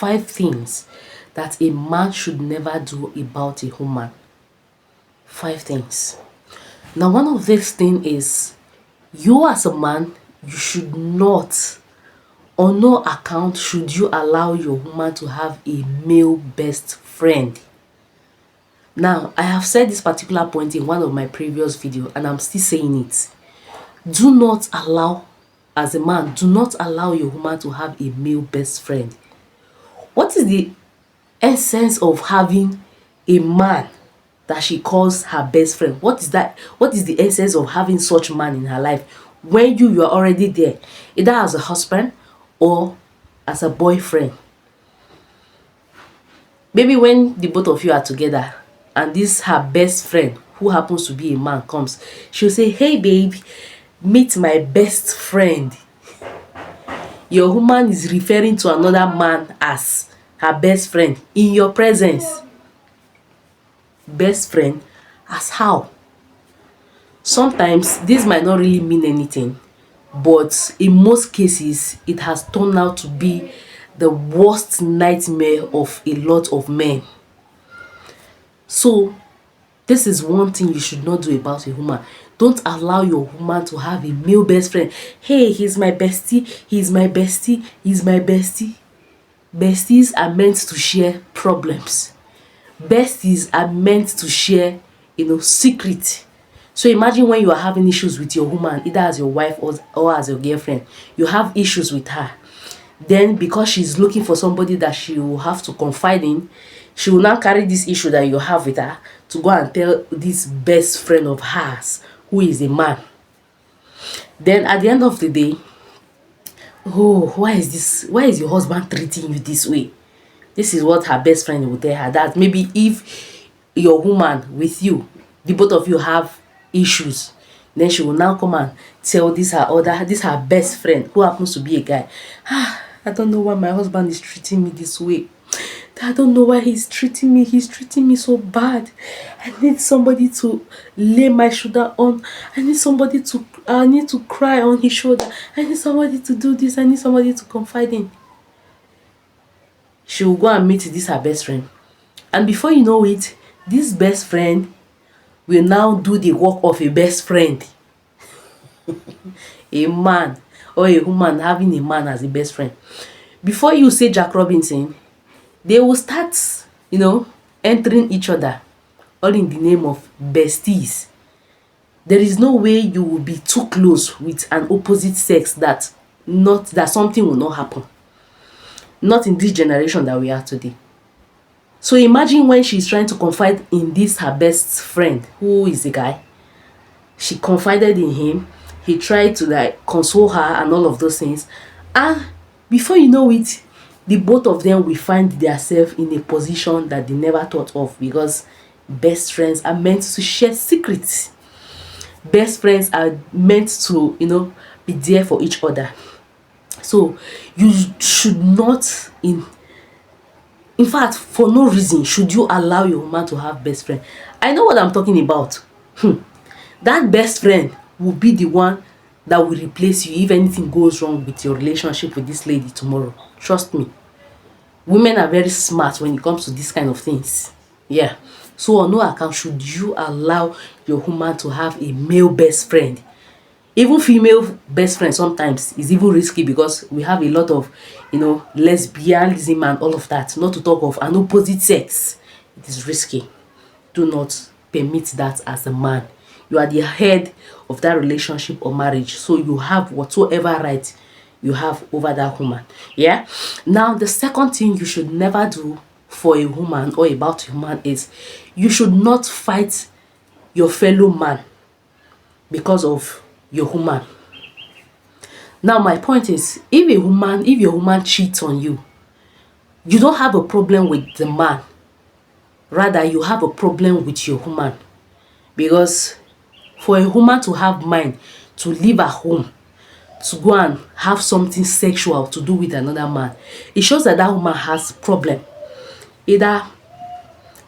5 things that a man should never do about a woman. 5 things. Now, one of these things is, you as a man, you should not, on no account should you allow your woman to have a male best friend. Now, I have said this particular point in one of my previous videos, and I'm still saying it. Do not allow, as a man, do not allow your woman to have a male best friend. What is the essence of having a man that she calls her best friend? What is that? What is the essence of having such a man in her life when you are already there, either as a husband or as a boyfriend? Maybe when the both of you are together and this her best friend, who happens to be a man, comes, she'll say, "Hey babe, meet my best friend." Your woman is referring to another man as her best friend in your presence. Best friend as how? Sometimes this might not really mean anything, but in most cases it has turned out to be the worst nightmare of a lot of men. So this is one thing you should not do about a woman. Don't allow your woman to have a male best friend. Hey, he's my bestie, he's my bestie, he's my bestie. Besties are meant to share problems. Besties are meant to share, secret. So imagine when you are having issues with your woman, either as your wife or as your girlfriend, you have issues with her. Then because she's looking for somebody that she will have to confide in, she will now carry this issue that you have with her to go and tell this best friend of hers, who is a man. Then at the end of the day, oh, why is your husband treating you this way? This is what her best friend will tell her. That maybe if your woman with you, the both of you have issues, then she will now come and tell this her best friend, who happens to be a guy. I don't know why my husband is treating me this way. I don't know why he's treating me so bad. I need somebody to lay my shoulder on. I need to cry on his shoulder. I need somebody to do this. I need somebody to confide in. She will go and meet this her best friend. And before you know it, this best friend will now do the work of a best friend. A man or a woman having a man as a best friend. Before you say Jack Robinson, they will start, entering each other, all in the name of besties. There is no way you will be too close with an opposite sex that something will not happen. Not in this generation that we are today. So imagine when she's trying to confide in this her best friend, who is a guy. She confided in him. He tried to console her and all of those things. And before you know it, the both of them will find themselves in a position that they never thought of, because best friends are meant to share secrets. Best friends are meant to, be there for each other. So you should not, in fact, for no reason should you allow your woman to have best friend. I know what I'm talking about. That best friend will be the one that will replace you if anything goes wrong with your relationship with this lady tomorrow. Trust me. Women are very smart when it comes to this kind of things. Yeah. So on no account should you allow your woman to have a male best friend. Even female best friend sometimes is even risky, because we have a lot of, lesbianism and all of that. Not to talk of an opposite sex. It is risky. Do not permit that as a man. You are the head of that relationship or marriage, so you have whatsoever right you have over that woman. Yeah. Now, the second thing you should never do for a woman or about a woman is, you should not fight your fellow man because of your woman. Now, my point is, if your woman cheats on you, you don't have a problem with the man. Rather, you have a problem with your woman, because for a woman to have mind to leave her home to go and have something sexual to do with another man, it shows that woman has problem, either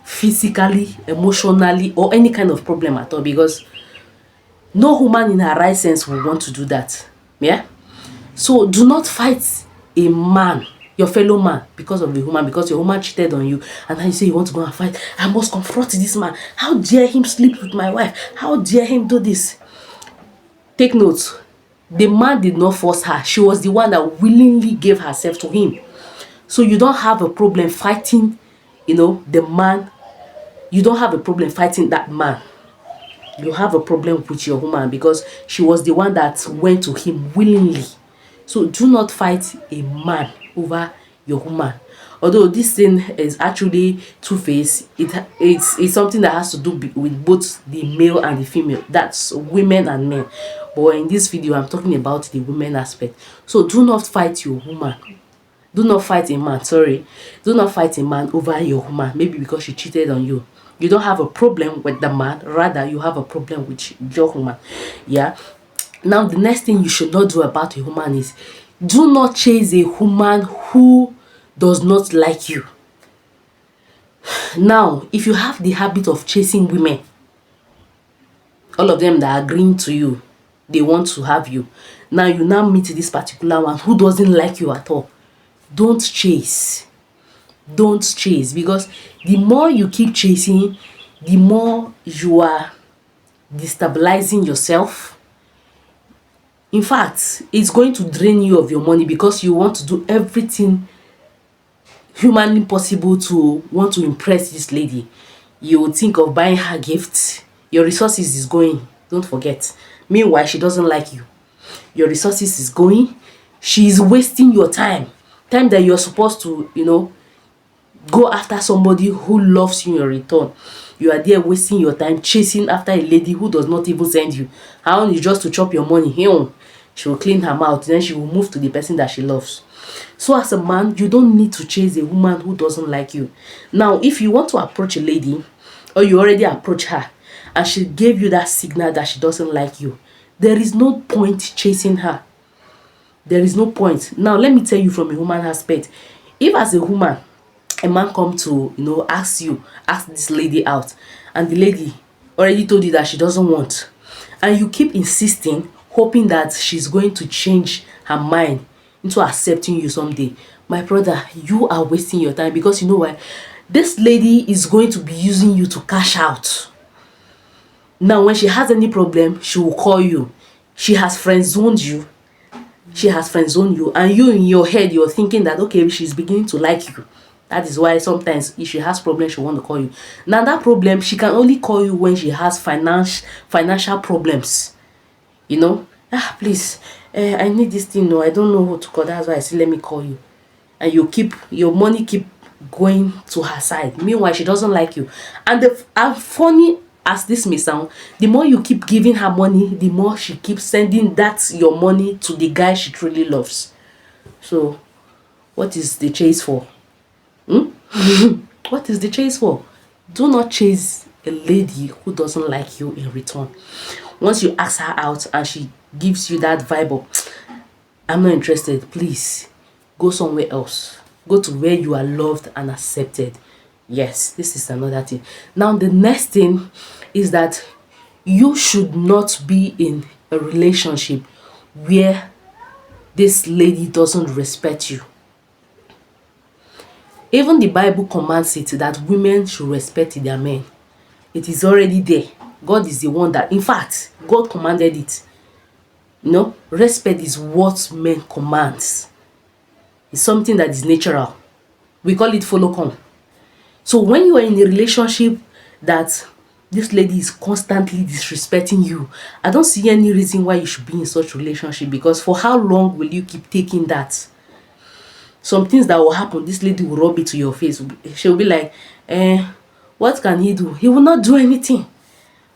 physically, emotionally, or any kind of problem at all, because no woman in her right sense will want to do that. Yeah. So do not fight a man your fellow man because of a woman, because your woman cheated on you, and now you say you want to go and fight. I must confront this man. How dare him sleep with my wife? How dare him do this? Take note, the man did not force her. She was the one that willingly gave herself to him. So you don't have a problem fighting, the man. You don't have a problem fighting that man. You have a problem with your woman because she was the one that went to him willingly. So do not fight a man over your woman. Although this thing is actually two-faced, it's something that has to do with both the male and the female. That's women and men. But in this video, I'm talking about the women aspect. So do not fight your woman. Do not fight a man, sorry. Do not fight a man over your woman, maybe because she cheated on you. You don't have a problem with the man, rather you have a problem with your woman. Yeah. Now the next thing you should not do about a woman is, do not chase a woman who does not like you. Now, if you have the habit of chasing women, all of them that are agreeing to you, they want to have you. Now you now meet this particular one who doesn't like you at all. Don't chase. Don't chase, because the more you keep chasing, the more you are destabilizing yourself. In fact, it's going to drain you of your money because you want to do everything humanly possible to want to impress this lady. You would think of buying her gifts. Your resources is going. Don't forget. Meanwhile, she doesn't like you. Your resources is going. She is wasting your time. Time that you're supposed to, go after somebody who loves you in return. You are there wasting your time chasing after a lady who does not even send you. Her own is just to chop your money. She will clean her mouth, then she will move to the person that she loves. So as a man, you don't need to chase a woman who doesn't like you. Now, if you want to approach a lady, or you already approach her, and she gave you that signal that she doesn't like you, there is no point chasing her. There is no point. Now, let me tell you from a woman aspect. If as a woman, a man come to, ask this lady out, and the lady already told you that she doesn't want, and you keep insisting, hoping that she's going to change her mind into accepting you someday, my brother, you are wasting your time, because you know why? This lady is going to be using you to cash out. Now, when she has any problem, she will call you. She has friend-zoned you. And you in your head, you're thinking that, okay, she's beginning to like you. That is why sometimes if she has problems, she want to call you. Now that problem, she can only call you when she has financial problems. Please, I need this thing. No, I don't know who to call. That's why I say, let me call you. And your money keep going to her side. Meanwhile, she doesn't like you. And funny as this may sound, the more you keep giving her money, the more she keeps sending your money to the guy she truly loves. So, what is the chase for? What is the chase for? Do not chase a lady who doesn't like you in return. Once you ask her out and she gives you that vibe of, I'm not interested, please go somewhere else. Go to where you are loved and accepted. Yes, this is another thing. Now, the next thing is that you should not be in a relationship where this lady doesn't respect you. Even the Bible commands it that women should respect their men. It is already there. God is the one that, in fact, God commanded it. Respect is what men commands. It's something that is natural. We call it follow come. So when you are in a relationship that this lady is constantly disrespecting you, I don't see any reason why you should be in such relationship, because for how long will you keep taking that? Some things that will happen, this lady will rub it to your face. She'll be like, what can he do? He will not do anything.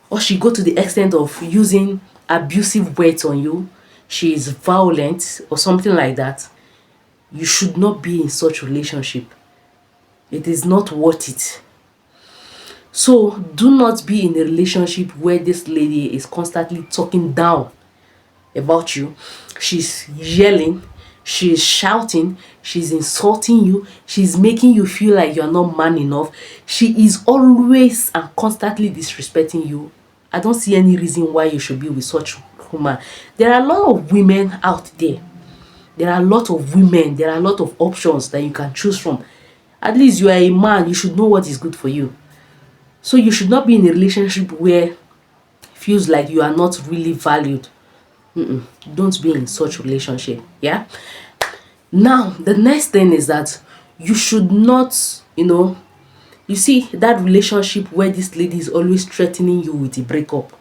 Or she go to the extent of using abusive words on you. She is violent or something like that. You should not be in such relationship. It is not worth it. So do not be in a relationship where this lady is constantly talking down about you. She's yelling, she's shouting, she's insulting you, she's making you feel like you're not man enough. She is always and constantly disrespecting you. I don't see any reason why you should be with such woman. There are a lot of women out there There are a lot of women, there are a lot of options that you can choose from. At least you are a man, you should know what is good for you. So you should not be in a relationship where it feels like you are not really valued. Don't be in such relationship. Yeah. Now the next thing is that you should not, you see that relationship where this lady is always threatening you with a breakup.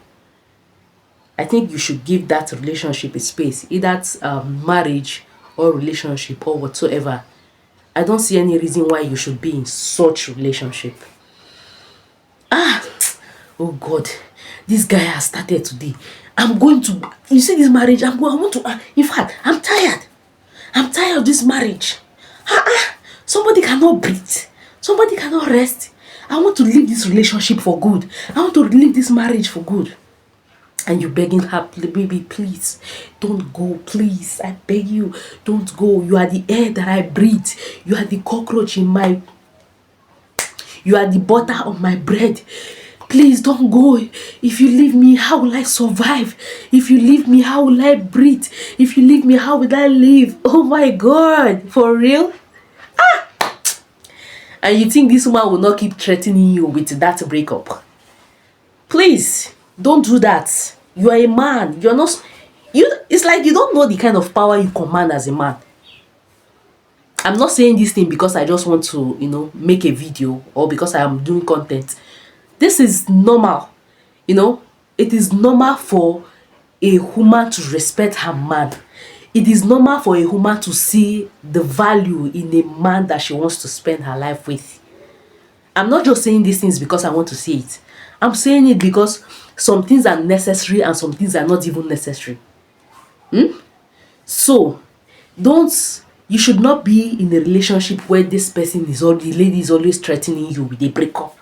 I think you should give that relationship a space, either it's marriage or relationship or whatsoever. I don't see any reason why you should be in such relationship. Oh God, this guy has started today. I'm going to, you see this marriage, I want to, in fact, I'm tired. I'm tired of this marriage. Somebody cannot breathe. Somebody cannot rest. I want to leave this relationship for good. I want to leave this marriage for good. And you begging her, baby, please, don't go, please. I beg you, don't go. You are the air that I breathe. You are the cockroach in my, you are the butter on my bread. Please don't go. If you leave me, how will I survive? If you leave me, how will I breathe? If you leave me, how will I live? Oh my God, for real? And you think this woman will not keep threatening you with that breakup? Please, don't do that. You are a man. You're not, it's like you don't know the kind of power you command as a man. I'm not saying this thing because I just want to, make a video or because I am doing content. This is normal. It is normal for a woman to respect her man. It is normal for a woman to see the value in a man that she wants to spend her life with. I'm not just saying these things because I want to see it. I'm saying it because some things are necessary and some things are not even necessary. So, you should not be in a relationship where this person the lady is always threatening you with a breakup.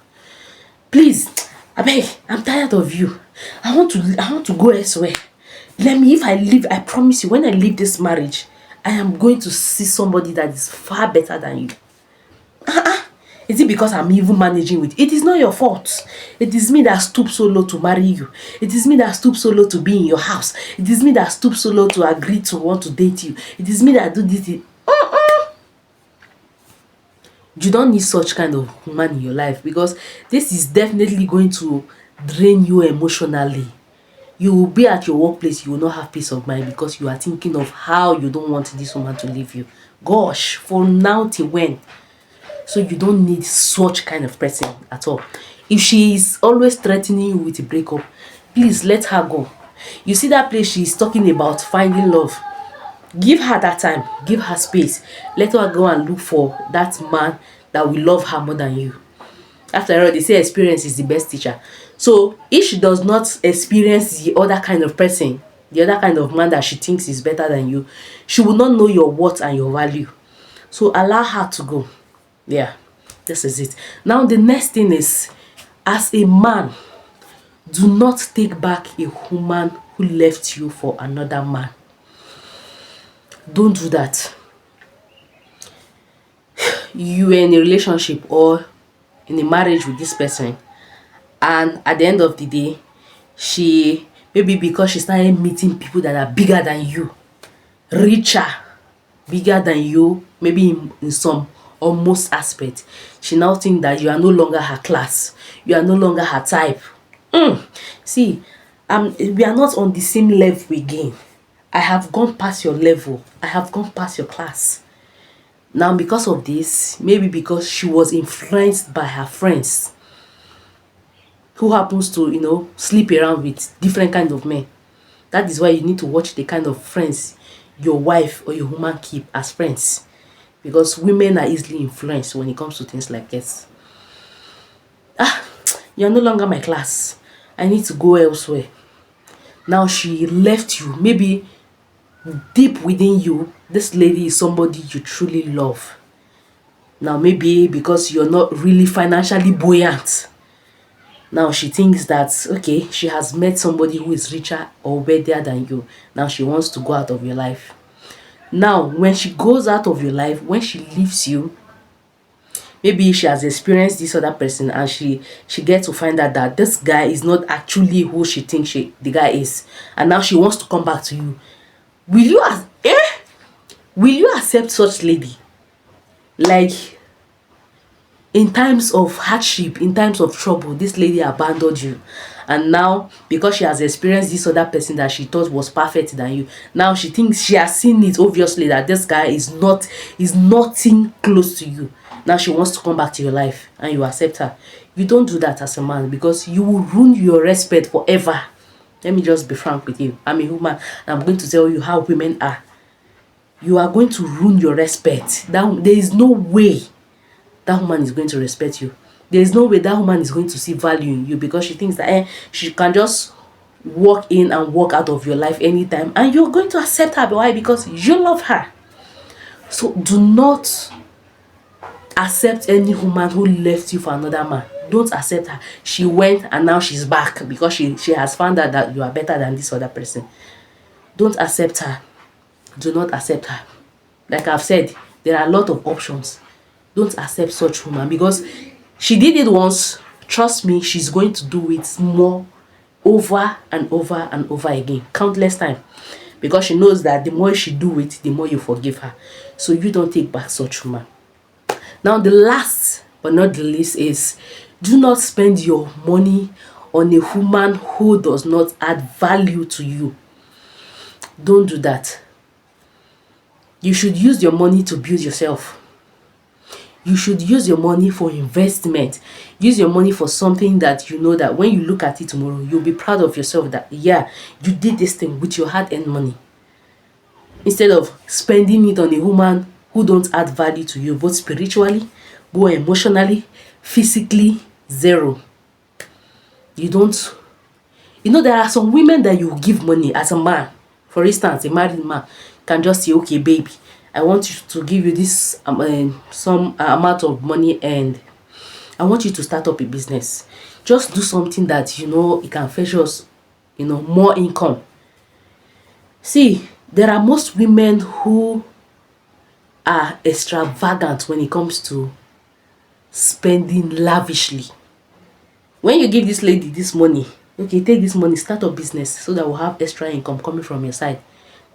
Please, I beg, I'm tired of you. I want to go elsewhere. If I leave, I promise you, when I leave this marriage, I am going to see somebody that is far better than you. Is it because I'm even managing with? It is not your fault. It is me that stooped so low to marry you. It is me that stooped so low to be in your house. It is me that stooped so low to agree to want to date you. It is me that do this. You don't need such kind of man in your life, because this is definitely going to drain you emotionally. You will be at your workplace, you will not have peace of mind because you are thinking of how you don't want this woman to leave you. Gosh, from now till when? So you don't need such kind of person at all. If she is always threatening you with a breakup, please let her go. You see that place she is talking about finding love? Give her that time, give her space. Let her go and look for that man that will love her more than you. After all, they say experience is the best teacher. So if she does not experience the other kind of person, the other kind of man that she thinks is better than you, she will not know your worth and your value. So allow her to go. Yeah, this is it. Now the next thing is, as a man, do not take back a woman who left you for another man. Don't do that. You are in a relationship or in a marriage with this person, and at the end of the day, she, maybe because she started meeting people that are bigger than you, richer, bigger than you, maybe in some almost aspect, she now think that you are no longer her class, you are no longer her type. See, we are not on the same level again. I have gone past your level, I have gone past your class. Now because of this, maybe because she was influenced by her friends who happens to sleep around with different kinds of men. That is why you need to watch the kind of friends your wife or your woman keep as friends, because women are easily influenced when it comes to things like this. You're no longer my class, I need to go elsewhere. Now she left you. Maybe deep within you, this lady is somebody you truly love. Now maybe because you're not really financially buoyant, now she thinks that, okay, she has met somebody who is richer or wealthier than you. Now she wants to go out of your life. Now when she goes out of your life, when she leaves you, maybe she has experienced this other person and she gets to find out that this guy is not actually who she thinks the guy is, and now she wants to come back to you. Will you Will you accept such lady? Like, in times of hardship, in times of trouble, this lady abandoned you, and now because she has experienced this other person that she thought was perfect than you, now she thinks she has seen it obviously that this guy is nothing close to you. Now she wants to come back to your life and you accept her. You don't do that as a man, because you will ruin your respect forever. Let me just be frank with you. I'm a woman, and I'm going to tell you how women are. You are going to ruin your respect. That there is no way that woman is going to respect you. There is no way that woman is going to see value in you, because she thinks that she can just walk in and walk out of your life anytime, and you're going to accept her. Why? Because you love her. So do not accept any woman who left you for another man. Don't accept her. She went and now she's back because she has found out that you are better than this other person. Don't accept her. Do not accept her. Like I've said, there are a lot of options. Don't accept such woman, because she did it once. Trust me, she's going to do it more, over and over and over again, countless times, because she knows that the more she do it, the more you forgive her. So you don't take back such woman. Now the last but not the least is, do not spend your money on a woman who does not add value to you. Don't do that. You should use your money to build yourself. You should use your money for investment. Use your money for something that you know that when you look at it tomorrow, you'll be proud of yourself that, yeah, you did this thing with your hard-earned money. Instead of spending it on a woman who don't add value to you, both spiritually, both emotionally, physically, zero. You don't. You know, there are some women that you give money as a man. For instance, a married man can just say, okay, baby, I want you to give you this some amount of money, and I want you to start up a business. Just do something that you know it can fetch us, more income. See, there are most women who are extravagant when it comes to spending lavishly. When you give this lady this money, okay, take this money, start a business so that we'll have extra income coming from your side.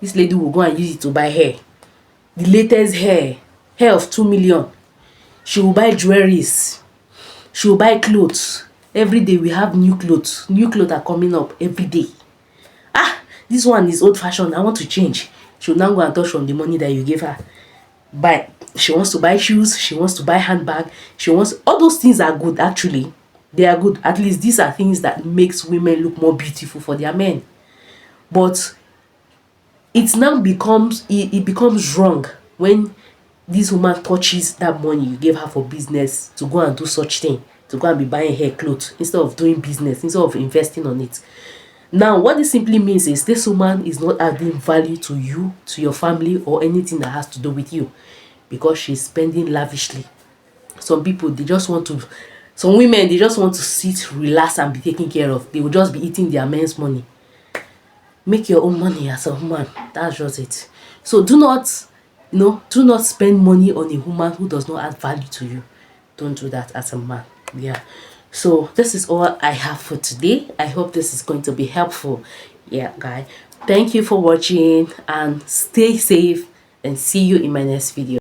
This lady will go and use it to buy hair. The latest hair of 2 million. She will buy jewelries. She will buy clothes. Every day we have new clothes. New clothes are coming up every day. This one is old fashioned, I want to change. She will now go and touch from the money that you gave her. She wants to buy shoes, she wants to buy handbag, all those things are good actually. They are good. At least these are things that makes women look more beautiful for their men. But it now becomes wrong when this woman touches that money you gave her for business to go and do such thing, to go and be buying hair clothes instead of doing business, instead of investing on it. Now, what this simply means is this woman is not adding value to you, to your family, or anything that has to do with you, because she's spending lavishly. Some women, they just want to sit, relax, and be taken care of. They will just be eating their men's money. Make your own money as a woman. That's just it. So do not spend money on a woman who does not add value to you. Don't do that as a man. Yeah. So this is all I have for today. I hope this is going to be helpful. Yeah, guys. Thank you for watching, and stay safe, and see you in my next video.